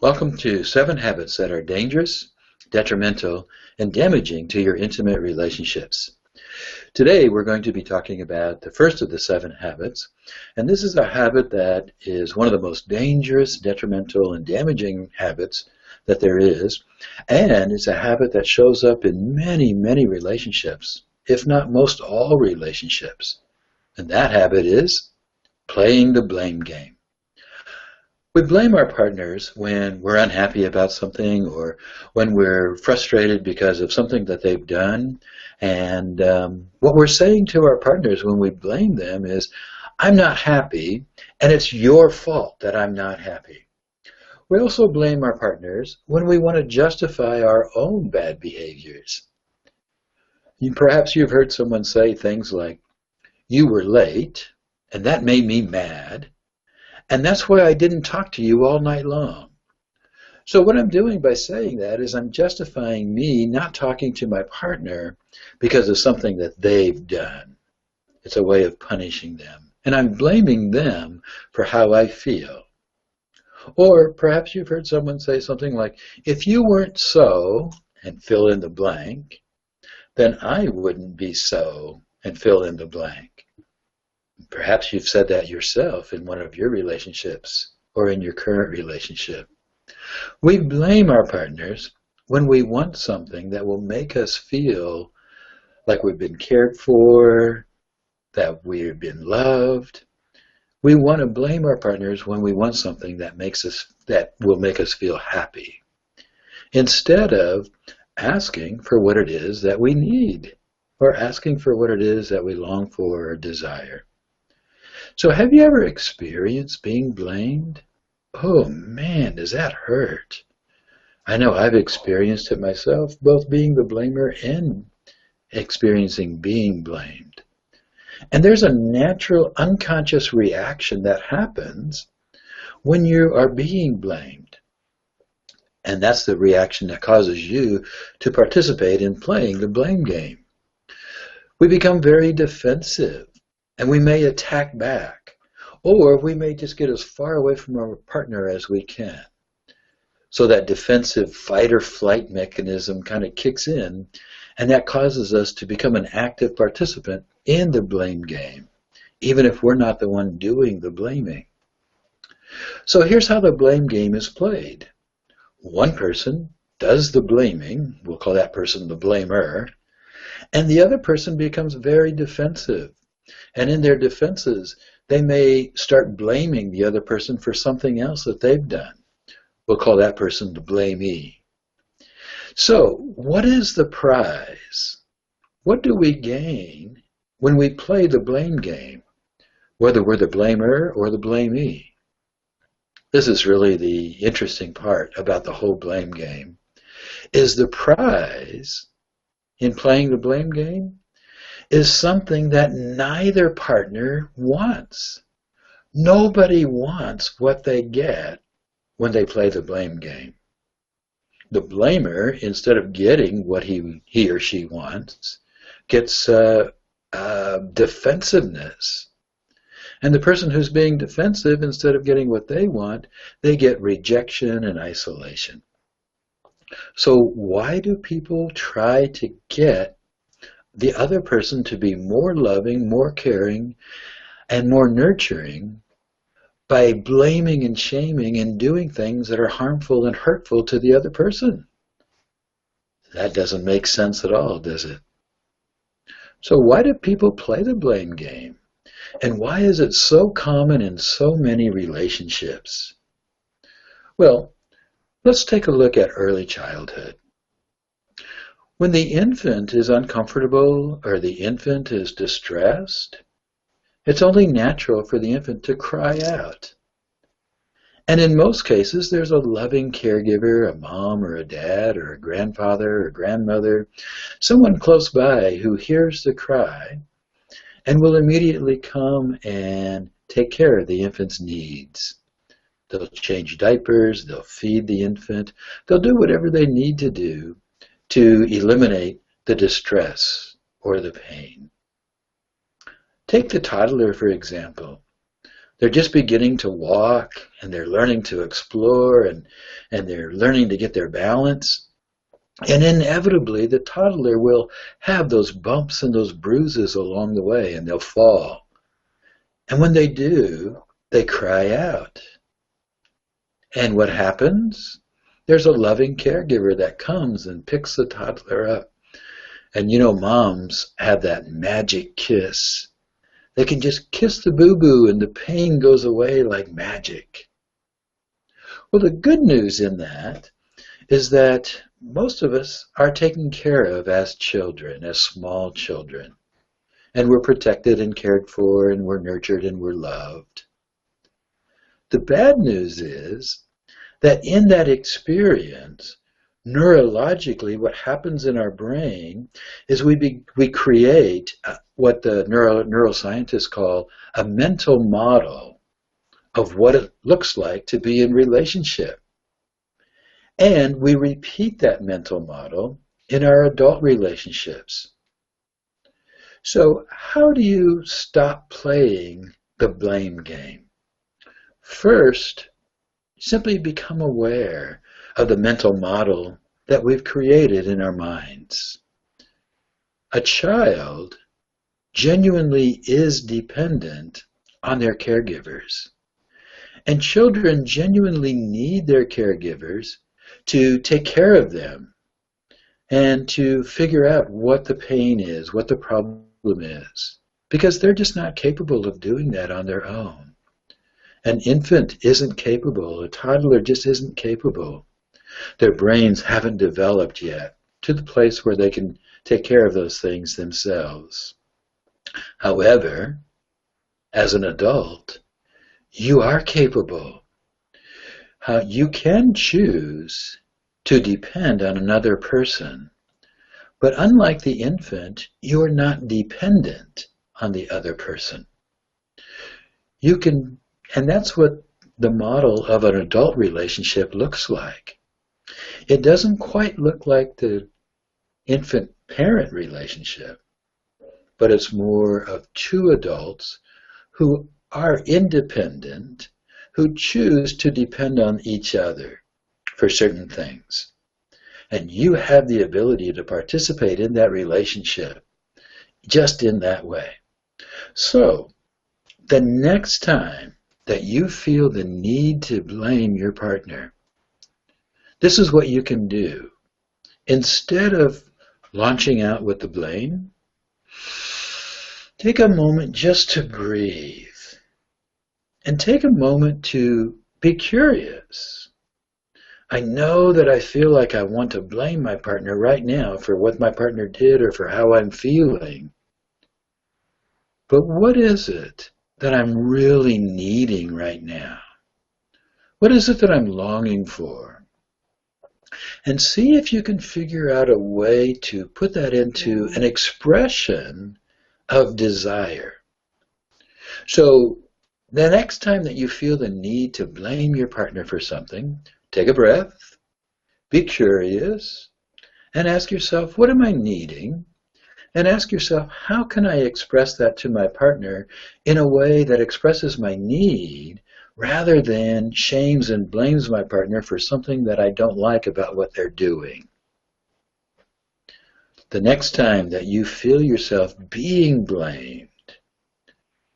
Welcome to 7 Habits that are dangerous, detrimental, and damaging to your intimate relationships. Today we're going to be talking about the first of the 7 habits, and this is a habit that is one of the most dangerous, detrimental, and damaging habits that there is, and it's a habit that shows up in many, many relationships, if not most all relationships. And that habit is playing the blame game. We blame our partners when we're unhappy about something or when we're frustrated because of something that they've done. And what we're saying to our partners when we blame them is, I'm not happy, and it's your fault that I'm not happy. We also blame our partners when we want to justify our own bad behaviors. Perhaps you've heard someone say things like, you were late, and that made me mad. And that's why I didn't talk to you all night long. So what I'm doing by saying that is I'm justifying me not talking to my partner because of something that they've done. It's a way of punishing them. And I'm blaming them for how I feel. Or perhaps you've heard someone say something like, if you weren't so, and fill in the blank, then I wouldn't be so, and fill in the blank. Perhaps you've said that yourself in one of your relationships or in your current relationship. We blame our partners when we want something that will make us feel like we've been cared for, that we've been loved. We want to blame our partners when we want something that will make us feel happy, instead of asking for what it is that we need or asking for what it is that we long for or desire. So have you ever experienced being blamed? Oh man, does that hurt? I know I've experienced it myself, both being the blamer and experiencing being blamed. And there's a natural unconscious reaction that happens when you are being blamed. And that's the reaction that causes you to participate in playing the blame game. We become very defensive. And we may attack back, or we may just get as far away from our partner as we can. So that defensive fight or flight mechanism kind of kicks in, and that causes us to become an active participant in the blame game, even if we're not the one doing the blaming. So here's how the blame game is played. One person does the blaming, we'll call that person the blamer, and the other person becomes very defensive. And in their defenses, they may start blaming the other person for something else that they've done. We'll call that person the blamee. So, what is the prize? What do we gain when we play the blame game, whether we're the blamer or the blamee? This is really the interesting part about the whole blame game, is the prize in playing the blame game is something that neither partner wants. Nobody wants what they get when they play the blame game. The blamer, instead of getting what he or she wants, gets defensiveness. And the person who's being defensive, instead of getting what they want, they get rejection and isolation. So why do people try to get the other person to be more loving, more caring, and more nurturing by blaming and shaming and doing things that are harmful and hurtful to the other person? That doesn't make sense at all, does it? So why do people play the blame game? And why is it so common in so many relationships? Well, let's take a look at early childhood. When the infant is uncomfortable or the infant is distressed, it's only natural for the infant to cry out. And in most cases, there's a loving caregiver, a mom or a dad or a grandfather or grandmother, someone close by who hears the cry and will immediately come and take care of the infant's needs. They'll change diapers, they'll feed the infant, they'll do whatever they need to do to eliminate the distress or the pain. Take the toddler, for example. They're just beginning to walk, and they're learning to explore, and they're learning to get their balance. And inevitably, the toddler will have those bumps and those bruises along the way, and they'll fall. And when they do, they cry out. And what happens? There's a loving caregiver that comes and picks the toddler up. And you know, moms have that magic kiss. They can just kiss the boo-boo and the pain goes away like magic. Well, the good news in that is that most of us are taken care of as children, as small children. And we're protected and cared for, and we're nurtured and we're loved. The bad news is that in that experience, neurologically, what happens in our brain is we create what the neuroscientists call a mental model of what it looks like to be in relationship. And we repeat that mental model in our adult relationships. So how do you stop playing the blame game? First, simply become aware of the mental model that we've created in our minds. A child genuinely is dependent on their caregivers. And children genuinely need their caregivers to take care of them and to figure out what the pain is, what the problem is, because they're just not capable of doing that on their own. An infant isn't capable. A toddler just isn't capable. Their brains haven't developed yet to the place where they can take care of those things themselves. However, as an adult, you are capable. You can choose to depend on another person, but unlike the infant, you are not dependent on the other person. You can, and that's what the model of an adult relationship looks like. It doesn't quite look like the infant-parent relationship, but it's more of two adults who are independent, who choose to depend on each other for certain things. And you have the ability to participate in that relationship just in that way. So, the next time that you feel the need to blame your partner, this is what you can do. Instead of launching out with the blame, take a moment just to breathe. And take a moment to be curious. I know that I feel like I want to blame my partner right now for what my partner did or for how I'm feeling. But what is it that I'm really needing right now? What is it that I'm longing for? And see if you can figure out a way to put that into an expression of desire. So the next time that you feel the need to blame your partner for something, take a breath, be curious, and ask yourself, what am I needing? And ask yourself, how can I express that to my partner in a way that expresses my need rather than shames and blames my partner for something that I don't like about what they're doing? The next time that you feel yourself being blamed,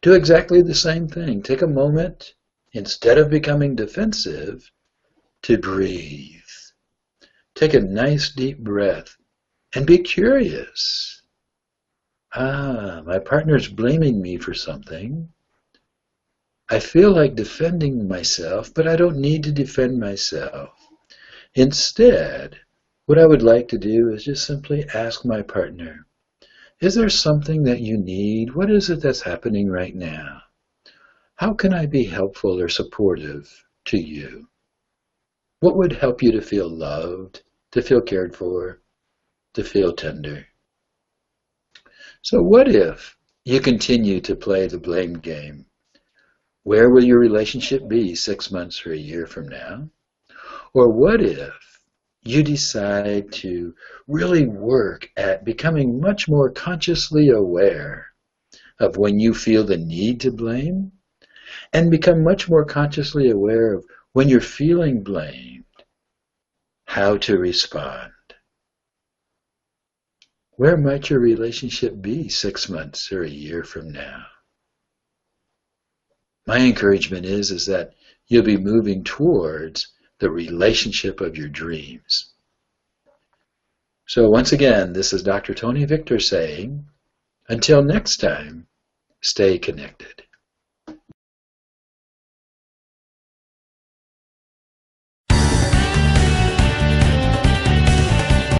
do exactly the same thing. Take a moment, instead of becoming defensive, to breathe. Take a nice deep breath and be curious. My partner's blaming me for something. I feel like defending myself, but I don't need to defend myself. Instead, what I would like to do is just simply ask my partner, is there something that you need? What is it that's happening right now? How can I be helpful or supportive to you? What would help you to feel loved, to feel cared for, to feel tender? So what if you continue to play the blame game? Where will your relationship be 6 months or a year from now? Or what if you decide to really work at becoming much more consciously aware of when you feel the need to blame and become much more consciously aware of when you're feeling blamed, how to respond. Where might your relationship be 6 months or a year from now? My encouragement is that you'll be moving towards the relationship of your dreams. So once again, this is Dr. Tony Victor saying, until next time, stay connected.